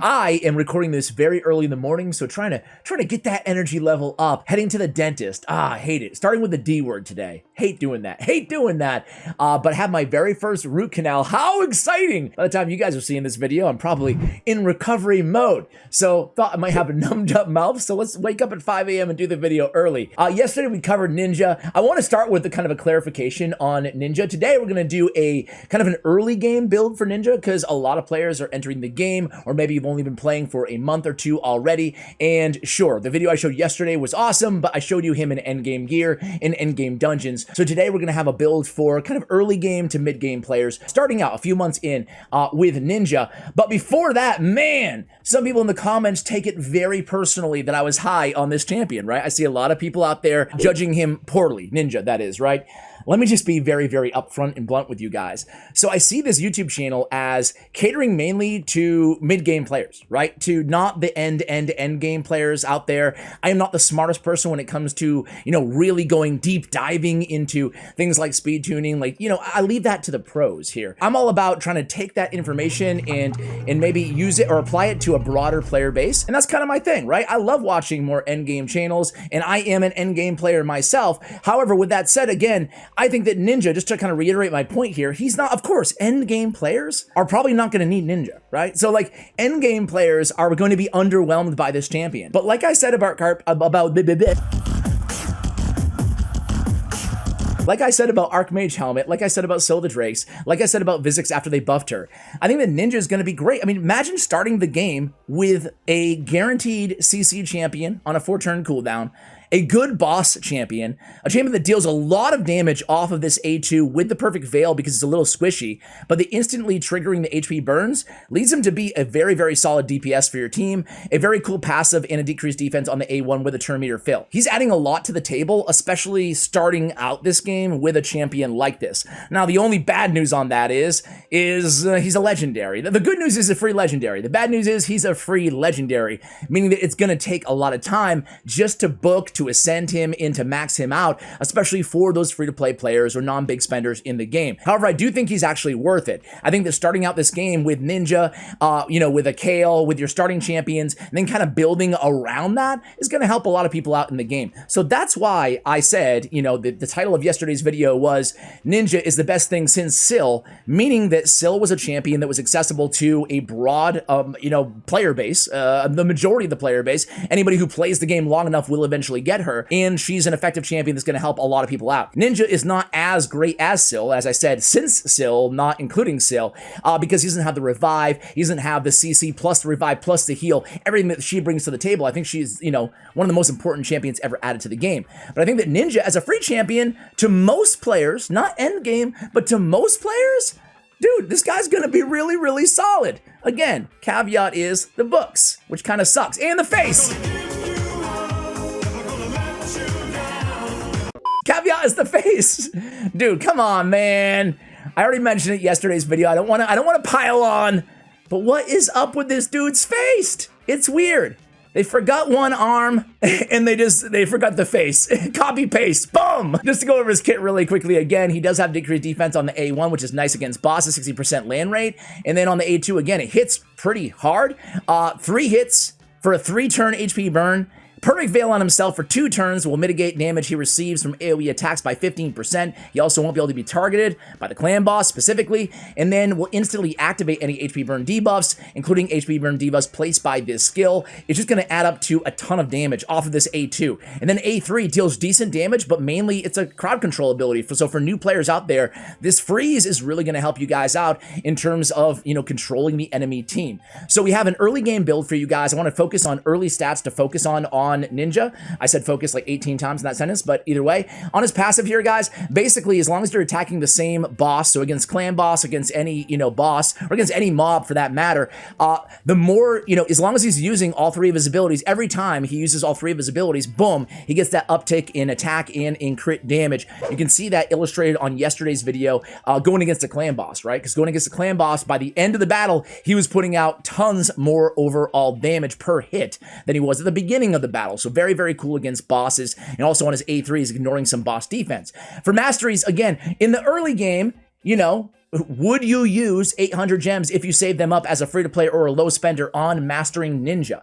I am recording this very early in the morning, so trying to get that energy level up, heading to the dentist. I hate it. Starting with the D word today. Hate doing that. But have my very first root canal. How exciting! By the time you guys are seeing this video, I'm probably in recovery mode. So thought I might have a numbed up mouth, so let's wake up at 5 a.m. and do the video early. Yesterday we covered Ninja. I want to start with the kind of a clarification on Ninja. Today we're going to do a kind of an early game build for Ninja because a lot of players are entering the game, or maybe you've only been playing for a month or two already. And sure, the video I showed yesterday was awesome, but I showed you him in endgame gear, in endgame dungeons. So today we're going to have a build for kind of early game to mid game players, starting out a few months in with Ninja. But before that, man, some people in the comments take it very personally that I was high on this champion, right? I see a lot of people out there judging him poorly, Ninja, that is, right? Let me just be very, very upfront and blunt with you guys. So I see this YouTube channel as catering mainly to mid-game players, right? To not the end game players out there. I am not the smartest person when it comes to, really going deep diving into things like speed tuning. I leave that to the pros here. I'm all about trying to take that information and maybe use it or apply it to a broader player base. And that's kind of my thing, right? I love watching more end game channels, and I am an end game player myself. However, with that said, again, I think that Ninja, just to kind of reiterate my point here, he's not, of course, end game players are probably not going to need Ninja, right? So end game players are going to be underwhelmed by this champion. But like I said about Archmage Helmet, like I said about Silda Drakes, like I said about Vizix after they buffed her, I think that Ninja is going to be great. I mean, imagine starting the game with a guaranteed CC champion on a 4-turn cooldown, a good boss champion, a champion that deals a lot of damage off of this A2 with the perfect veil because it's a little squishy, but the instantly triggering the HP burns leads him to be a very, very solid DPS for your team, a very cool passive and a decreased defense on the A1 with a turn meter fill. He's adding a lot to the table, especially starting out this game with a champion like this. Now, the only bad news on that is he's a legendary. The good news is a free legendary. The bad news is he's a free legendary, meaning that it's going to take a lot of time just to book, to ascend him in, to max him out, especially for those free-to-play players or non-big spenders in the game. However, I do think he's actually worth it. I think that starting out this game with Ninja, with a Kale, with your starting champions, and then kind of building around that is going to help a lot of people out in the game. So that's why I said, the title of yesterday's video was Ninja is the best thing since Syl, meaning that Syl was a champion that was accessible to a broad, player base, the majority of the player base. Anybody who plays the game long enough will eventually get her, and she's an effective champion that's going to help a lot of people out. Ninja is not as great as Syl, as I said, since Syl, not including Syl, because he doesn't have the revive, he doesn't have the CC plus the revive plus the heal, everything that she brings to the table. I think she's, one of the most important champions ever added to the game. But I think that Ninja, as a free champion, to most players, not end game, but to most players, dude, this guy's gonna be really, really solid. Again, caveat is the books, which kind of sucks, and the face. Caveat is the face. Dude, come on, man. I already mentioned it yesterday's video. I don't want to pile on, but what is up with this dude's face? It's weird. They forgot one arm and they forgot the face. Copy paste, boom. Just to go over his kit really quickly again, he does have decreased defense on the A1, which is nice against bosses, 60% land rate. And then on the A2, again, it hits pretty hard. 3 hits for a 3-turn HP burn. Perfect Veil on himself for 2 turns will mitigate damage he receives from AoE attacks by 15%. He also won't be able to be targeted by the clan boss specifically, and then will instantly activate any HP burn debuffs, including HP burn debuffs placed by this skill. It's just going to add up to a ton of damage off of this A2. And then A3 deals decent damage, but mainly it's a crowd control ability. So for new players out there, this freeze is really going to help you guys out in terms of, controlling the enemy team. So we have an early game build for you guys. I want to focus on early stats to focus on Ninja. I said focus like 18 times in that sentence, but either way, on his passive here, guys, basically, as long as you're attacking the same boss, so against clan boss, against any, boss, or against any mob for that matter, the more, as long as he's using all 3 of his abilities, every time he uses all 3 of his abilities, boom, he gets that uptick in attack and in crit damage. You can see that illustrated on yesterday's video, going against the clan boss, right? Because going against the clan boss, by the end of the battle, he was putting out tons more overall damage per hit than he was at the beginning of the battle. So very, very cool against bosses, and also on his A3 is ignoring some boss defense. For masteries, again, in the early game, would you use 800 gems if you save them up as a free-to-play or a low spender on mastering Ninja?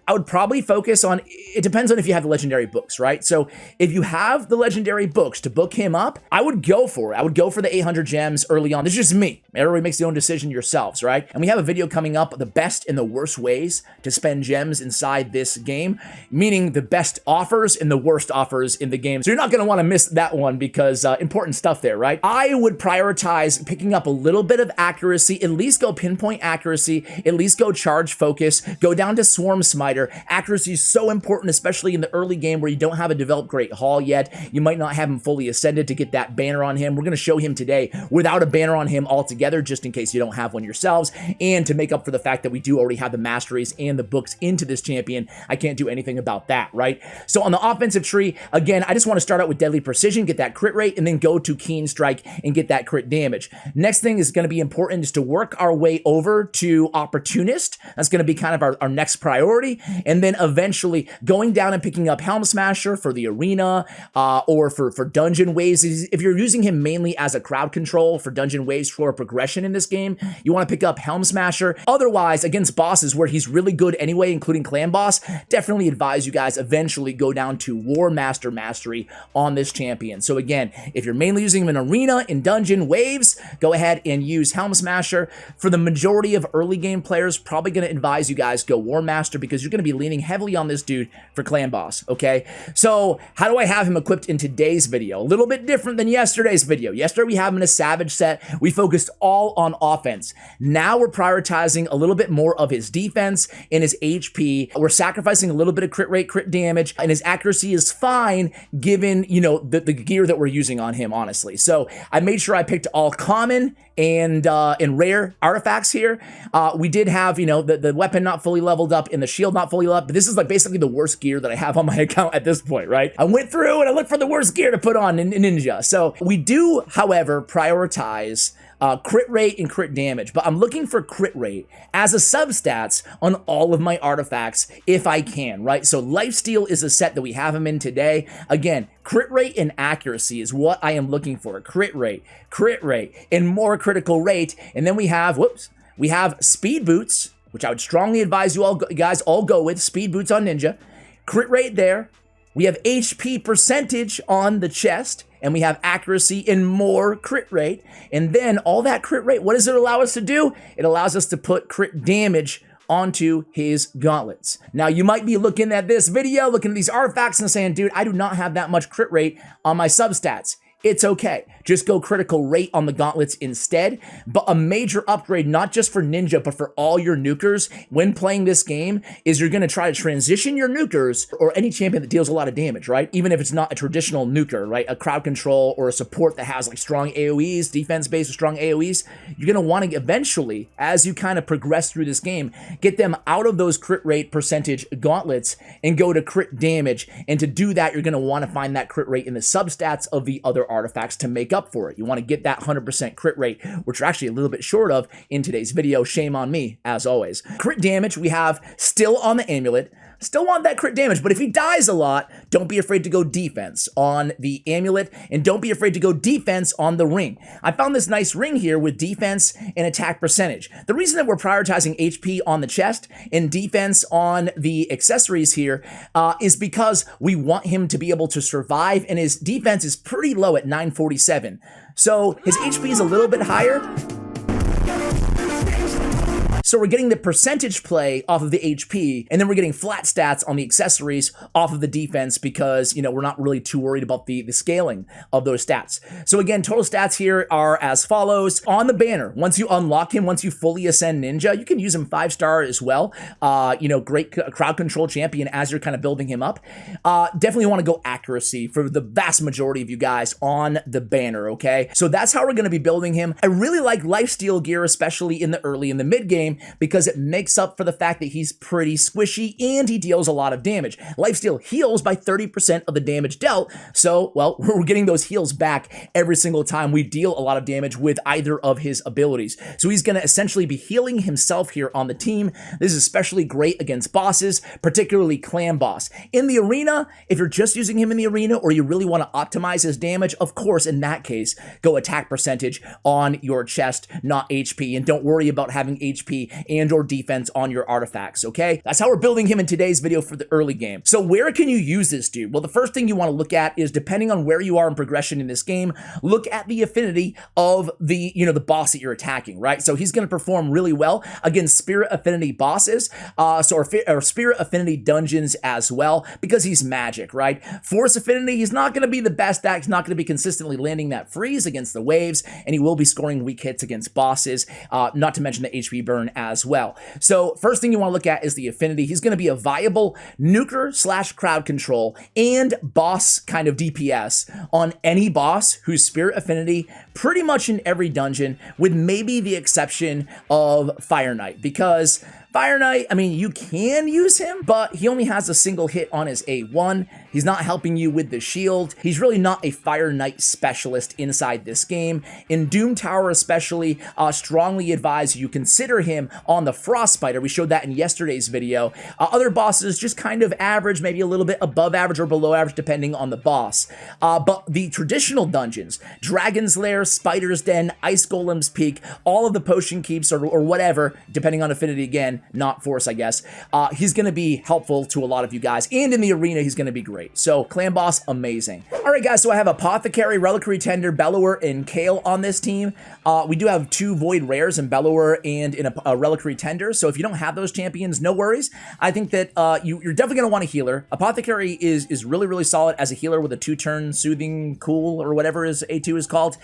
I would probably focus on, it depends on if you have the legendary books, right? So if you have the legendary books to book him up, I would go for it. I would go for the 800 gems early on. This is just me. Everybody makes their own decision yourselves, right? And we have a video coming up, the best and the worst ways to spend gems inside this game, meaning the best offers and the worst offers in the game. So you're not going to want to miss that one because important stuff there, right? I would prioritize picking up a little bit of accuracy, at least go pinpoint accuracy, at least go charge focus, go down to swarm smite. Accuracy is so important, especially in the early game where you don't have a developed great haul yet. You might not have him fully ascended to get that banner on him. We're going to show him today without a banner on him altogether, just in case you don't have one yourselves, and to make up for the fact that we do already have the masteries and the books into this champion. I can't do anything about that, right? So on the offensive tree, again, I just want to start out with deadly precision, get that crit rate, and then go to keen strike and get that crit damage. Next thing is going to be important is to work our way over to opportunist. That's going to be kind of our next priority. And then eventually going down and picking up Helm Smasher for the arena or for dungeon waves. If you're using him mainly as a crowd control for dungeon waves for progression in this game, you want to pick up Helm Smasher. Otherwise, against bosses where he's really good anyway, including Clan Boss, definitely advise you guys eventually go down to War Master Mastery on this champion. So again, if you're mainly using him in arena, in dungeon waves, go ahead and use Helm Smasher. For the majority of early game players, probably going to advise you guys go War Master because you're going to be leaning heavily on this dude for Clan Boss, okay? So how do I have him equipped in today's video? A little bit different than yesterday's video. Yesterday we have him in a Savage set. We focused all on offense. Now we're prioritizing a little bit more of his defense and his HP. We're sacrificing a little bit of crit rate, crit damage, and his accuracy is fine given, you know, the gear that we're using on him, honestly. So I made sure I picked all common and rare artifacts here. We did have, you know, the weapon not fully leveled up and the shield not fully leveled up, but this is like basically the worst gear that I have on my account at this point, right? I went through and I looked for the worst gear to put on in Ninja. So we do, however, prioritize crit rate and crit damage, but I'm looking for crit rate as a substats on all of my artifacts if I can, right? So lifesteal is a set that we have him in today. Again, crit rate and accuracy is what I am looking for. Crit rate, and more critical rate. And then we have, we have speed boots, which I would strongly advise you all guys all go with, speed boots on Ninja. Crit rate there. We have HP percentage on the chest, and we have accuracy and more crit rate. And then all that crit rate, what does it allow us to do? It allows us to put crit damage onto his gauntlets. Now, you might be looking at this video, looking at these artifacts and saying, dude, I do not have that much crit rate on my substats. It's okay. Just go critical rate on the gauntlets instead. But a major upgrade, not just for Ninja, but for all your nukers when playing this game, is you're going to try to transition your nukers, or any champion that deals a lot of damage, right? Even if it's not a traditional nuker, right? A crowd control or a support that has like strong AoEs, defense-based with strong AoEs, you're going to want to eventually, as you kind of progress through this game, get them out of those crit rate percentage gauntlets and go to crit damage. And to do that, you're going to want to find that crit rate in the substats of the other artifacts to make up for it. You want to get that 100% crit rate, which we're actually a little bit short of in today's video. Shame on me, as always. Crit damage we have still on the amulet. Still want that crit damage, but if he dies a lot, don't be afraid to go defense on the amulet, and don't be afraid to go defense on the ring. I found this nice ring here with defense and attack percentage. The reason that we're prioritizing HP on the chest and defense on the accessories here is because we want him to be able to survive, and his defense is pretty low at 947. So his HP is a little bit higher. So we're getting the percentage play off of the HP, and then we're getting flat stats on the accessories off of the defense because, you know, we're not really too worried about the scaling of those stats. So again, total stats here are as follows. On the banner, once you unlock him, once you fully ascend Ninja, you can use him 5-star as well. You know, great crowd control champion as you're kind of building him up. Definitely want to go accuracy for the vast majority of you guys on the banner, okay? So that's how we're going to be building him. I really like lifesteal gear, especially in the early and the mid game, game because it makes up for the fact that he's pretty squishy and he deals a lot of damage. Lifesteal heals by 30% of the damage dealt, so, well, we're getting those heals back every single time we deal a lot of damage with either of his abilities. So he's going to essentially be healing himself here on the team. This is especially great against bosses, particularly clan boss. In the arena, if you're just using him in the arena or you really want to optimize his damage, of course, in that case, go attack percentage on your chest, not HP, and don't worry about having HP and or defense on your artifacts, okay? That's how we're building him in today's video for the early game. So where can you use this dude? Well, the first thing you want to look at is, depending on where you are in progression in this game, look at the affinity of the, the boss that you're attacking, right? So he's going to perform really well against spirit affinity bosses, or spirit affinity dungeons as well, because he's magic, right? Force affinity, he's not going to be the best at, he's not going to be consistently landing that freeze against the waves, and he will be scoring weak hits against bosses, not to mention the HP burn as well. So first thing you want to look at is the affinity. He's going to be a viable nuker / crowd control and boss kind of DPS on any boss who's spirit affinity pretty much in every dungeon, with maybe the exception of Fire Knight, because Fire Knight, I mean, you can use him, but he only has a single hit on his A1. He's not helping you with the shield. He's really not a Fire Knight specialist inside this game. In Doom Tower especially, strongly advise you consider him on the Frost Spider. We showed that in yesterday's video. Other bosses just kind of average, maybe a little bit above average or below average, depending on the boss. But the traditional dungeons, Dragon's Lair, Spider's Den, Ice Golem's Peak, all of the potion keeps or whatever, depending on affinity again, not force, I guess, he's going to be helpful to a lot of you guys. And in the arena, he's going to be great. So clan boss, amazing. All right, guys, so I have Apothecary, Reliquary Tender, Bellower, and Kale on this team. We do have 2 Void Rares in Bellower and in a Reliquary Tender. So if you don't have those champions, no worries. I think that you're definitely going to want a healer. Apothecary is really, really solid as a healer with a 2-turn Soothing Cool or whatever his A2 is called.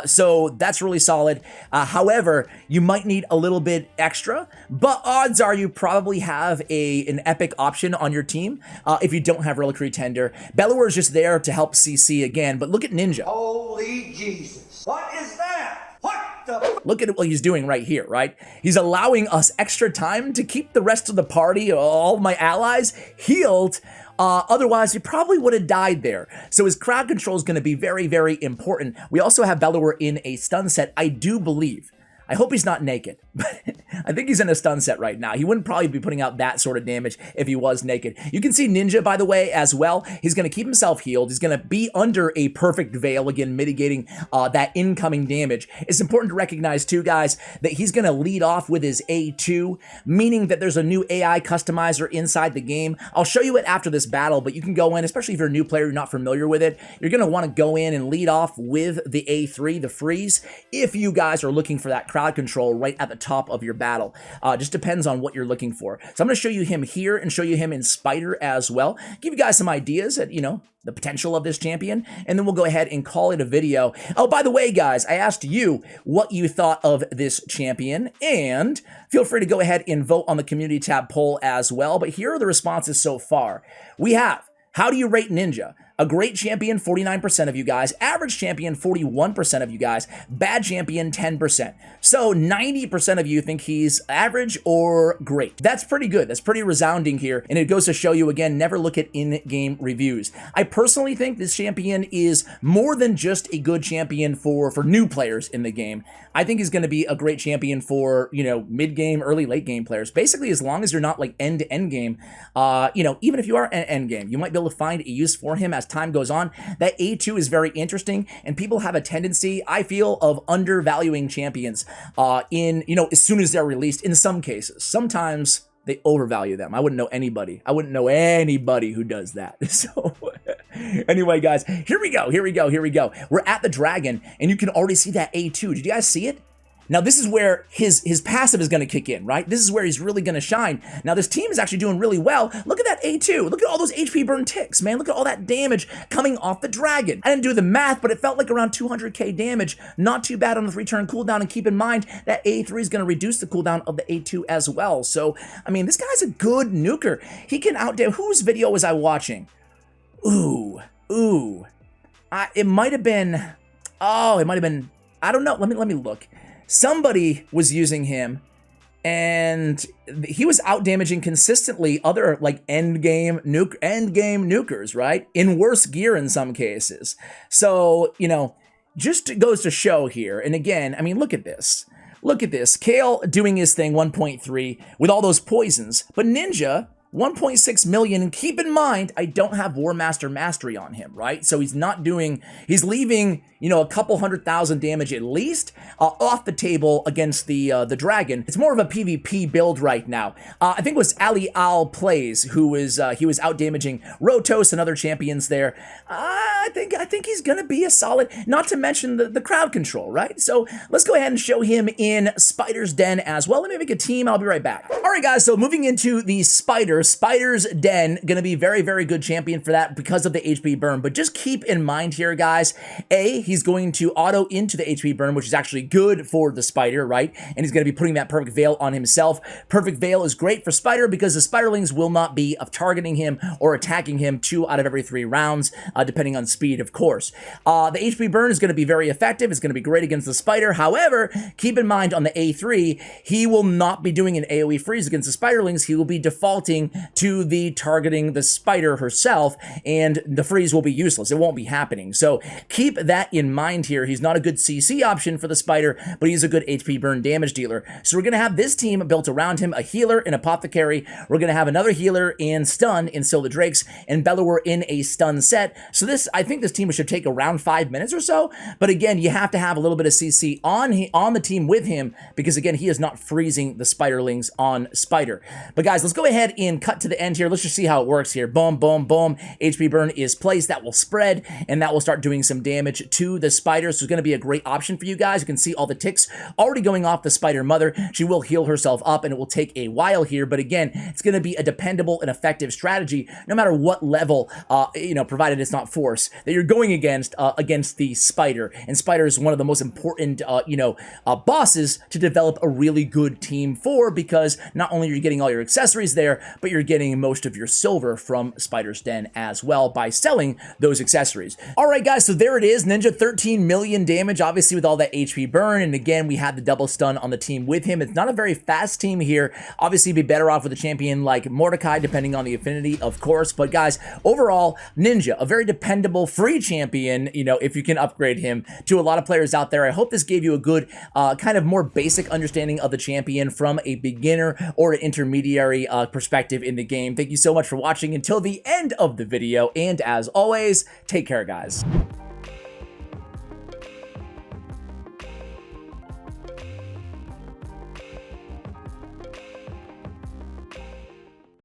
So that's really solid. However, you might need a little bit extra, but odds are you probably have an epic option on your team if you don't have Reliquary Tender. Bellower is just there to help CC again, but look at Ninja. Holy Jesus. What is that? What the? Look at what he's doing right here, right? He's allowing us extra time to keep the rest of the party, all my allies, healed. Otherwise, he probably would have died there. So his crowd control is going to be very, very important. We also have Bellower in a stun set, I do believe. I hope he's not naked, but I think he's in a stun set right now. He wouldn't probably be putting out that sort of damage if he was naked. You can see Ninja, by the way, as well. He's going to keep himself healed. He's going to be under a perfect veil, again, mitigating that incoming damage. It's important to recognize, too, guys, that he's going to lead off with his A2, meaning that there's a new AI customizer inside the game. I'll show you it after this battle, but you can go in, especially if you're a new player, you're not familiar with it, you're going to want to go in and lead off with the A3, the freeze, if you guys are looking for that crowd control right at the top of your battle. Just depends on what you're looking for. So I'm going to show you him here and show you him in Spider as well. Give you guys some ideas at, the potential of this champion, and then we'll go ahead and call it a video. Oh, by the way, guys, I asked you what you thought of this champion, and feel free to go ahead and vote on the community tab poll as well. But here are the responses so far. We have, how do you rate Ninja? A great champion, 49% of you guys. Average champion, 41% of you guys. Bad champion, 10%. So 90% of you think he's average or great. That's pretty good. That's pretty resounding here. And it goes to show you, again, never look at in-game reviews. I personally think this champion is more than just a good champion for new players in the game. I think he's going to be a great champion for, mid-game, early, late-game players. Basically, as long as you're not like end-to-end game, even if you are end game, you might be able to find a use for him as time goes on. That A2 is very interesting, and people have a tendency, I feel, of undervaluing champions as soon as they're released in some cases. Sometimes they overvalue them. I wouldn't know anybody who does that. So anyway, guys, here we go. We're at the dragon, and you can already see that A2. Did you guys see it? Now, this is where his passive is going to kick in, right? This is where he's really going to shine. Now, this team is actually doing really well. Look at that A2. Look at all those HP burn ticks, man. Look at all that damage coming off the dragon. I didn't do the math, but it felt like around 200k damage. Not too bad on the 3-turn cooldown, and keep in mind that A3 is going to reduce the cooldown of the A2 as well. So, I mean, this guy's a good nuker. He can outdo... Whose video was I watching? It might have been... I don't know. Let me look. Somebody was using him, and he was out damaging consistently other like end game nukers, right? In worse gear in some cases. So, you know, just goes to show here. And again, I mean, look at this. Look at this. Kale doing his thing, 1.3 with all those poisons, but Ninja 1.6 million, and keep in mind, I don't have War Master Mastery on him, right? So he's leaving, you know, a couple 100,000 damage at least off the table against the dragon. It's more of a PvP build right now. I think it was Ali Al Plays who was he was out damaging Rotos and other champions there. I think he's gonna be a solid. Not to mention the crowd control, right? So let's go ahead and show him in Spider's Den as well. Let me make a team. I'll be right back. All right, guys. So moving into the Spider's Den, gonna be very, very good champion for that because of the HP burn. But just keep in mind here, guys, he's going to auto into the HP burn, which is actually good for the Spider, right? And he's gonna be putting that Perfect Veil on himself. Perfect Veil is great for Spider because the Spiderlings will not be targeting him or attacking him 2 out of every 3 rounds, depending on speed, of course. The HP burn is gonna be very effective. It's gonna be great against the Spider. However, keep in mind on the A3, he will not be doing an AoE freeze against the Spiderlings. He will be defaulting to the targeting the Spider herself, and the freeze will be useless. It won't be happening. So keep that in mind here. He's not a good CC option for the Spider, but he's a good HP burn damage dealer. So we're going to have this team built around him, a healer, an apothecary. We're going to have another healer and stun in Still the Drakes, and Bellower in a stun set. So this, I think this team should take around 5 minutes or so. But again, you have to have a little bit of CC on the team with him, because again, he is not freezing the Spiderlings on Spider. But guys, let's go ahead and cut to the end here. Let's just see how it works here. Boom, boom, boom. HP burn is placed. That will spread, and that will start doing some damage to the Spider. So it's going to be a great option for you guys. You can see all the ticks already going off the Spider Mother. She will heal herself up, and it will take a while here. But again, it's going to be a dependable and effective strategy, no matter what level, you know, provided it's not force, that you're going against the Spider. And Spider is one of the most important, you know, bosses to develop a really good team for, because not only are you getting all your accessories there, but you're getting most of your silver from Spider's Den as well by selling those accessories. All right, guys, so there it is. Ninja 13 million damage, obviously with all that HP burn. And again, we had the double stun on the team with him. It's not a very fast team here. Obviously, you'd be better off with a champion like Mordecai, depending on the affinity, of course. But guys, overall, Ninja, a very dependable free champion, you know, if you can upgrade him to a lot of players out there. I hope this gave you a good kind of more basic understanding of the champion from a beginner or an intermediary perspective in the game. Thank you so much for watching until the end of the video, and as always, take care, guys.